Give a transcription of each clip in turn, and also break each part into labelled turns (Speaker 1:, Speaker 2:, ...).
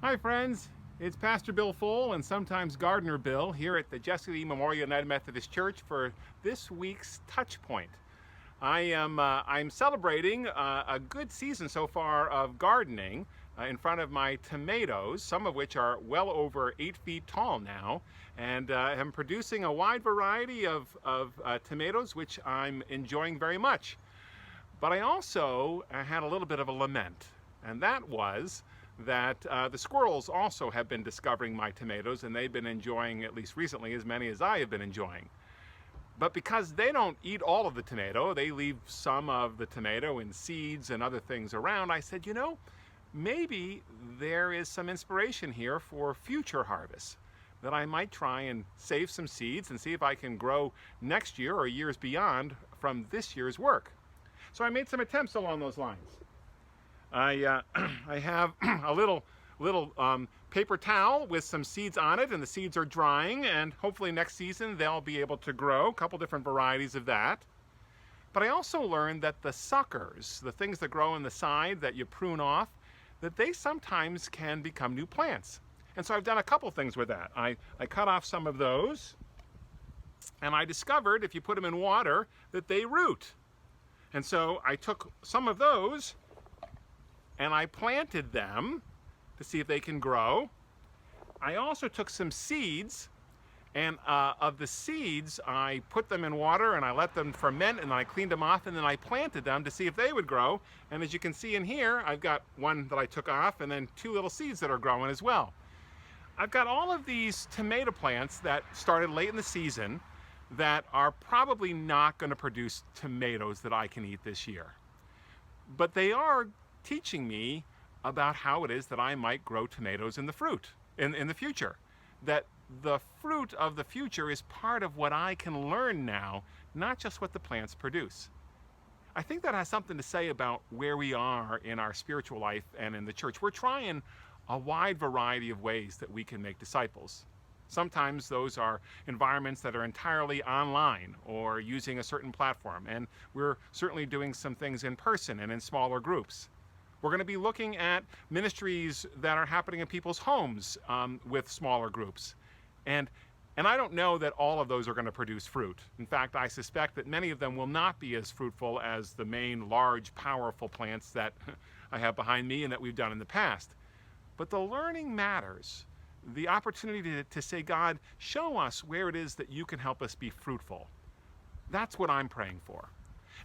Speaker 1: Hi friends, it's Pastor Bill Fole and sometimes Gardener Bill here at the Jessica E. Memorial United Methodist Church for this week's TouchPoint. I'm celebrating a good season so far of gardening in front of my tomatoes, some of which are well over 8 feet tall now, and I'm producing a wide variety of tomatoes which I'm enjoying very much. But I also had a little bit of a lament, and that was that the squirrels also have been discovering my tomatoes, and they've been enjoying, at least recently, as many as I have been enjoying. But because they don't eat all of the tomato, they leave some of the tomato in seeds and other things around, I said, maybe there is some inspiration here for future harvests, that I might try and save some seeds and see if I can grow next year or years beyond from this year's work. So I made some attempts along those lines. I have a little paper towel with some seeds on it, and the seeds are drying, and hopefully next season they'll be able to grow, a couple different varieties of that. But I also learned that the suckers, the things that grow on the side that you prune off, that they sometimes can become new plants. And so I've done a couple things with that. I cut off some of those, and I discovered if you put them in water that they root. And so I took some of those and I planted them to see if they can grow. I also took some seeds, and of the seeds I put them in water and I let them ferment, and I cleaned them off, and then I planted them to see if they would grow. And as you can see in here, I've got one that I took off and then 2 little seeds that are growing as well. I've got all of these tomato plants that started late in the season that are probably not going to produce tomatoes that I can eat this year. But they are teaching me about how it is that I might grow tomatoes in the future. That the fruit of the future is part of what I can learn now, not just what the plants produce. I think that has something to say about where we are in our spiritual life and in the church. We're trying a wide variety of ways that we can make disciples. Sometimes those are environments that are entirely online or using a certain platform, and we're certainly doing some things in person and in smaller groups. We're going to be looking at ministries that are happening in people's homes with smaller groups. And I don't know that all of those are going to produce fruit. In fact, I suspect that many of them will not be as fruitful as the main large, powerful plants that I have behind me and that we've done in the past. But the learning matters. The opportunity to say, God, show us where it is that you can help us be fruitful. That's what I'm praying for.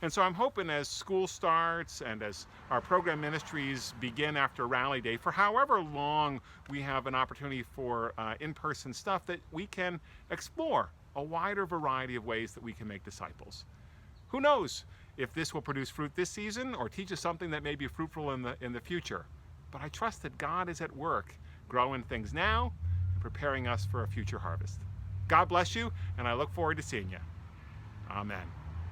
Speaker 1: And so I'm hoping as school starts and as our program ministries begin after Rally Day, for however long we have an opportunity for in-person stuff, that we can explore a wider variety of ways that we can make disciples. Who knows if this will produce fruit this season or teach us something that may be fruitful in the future. But I trust that God is at work growing things now and preparing us for a future harvest. God bless you, and I look forward to seeing you. Amen.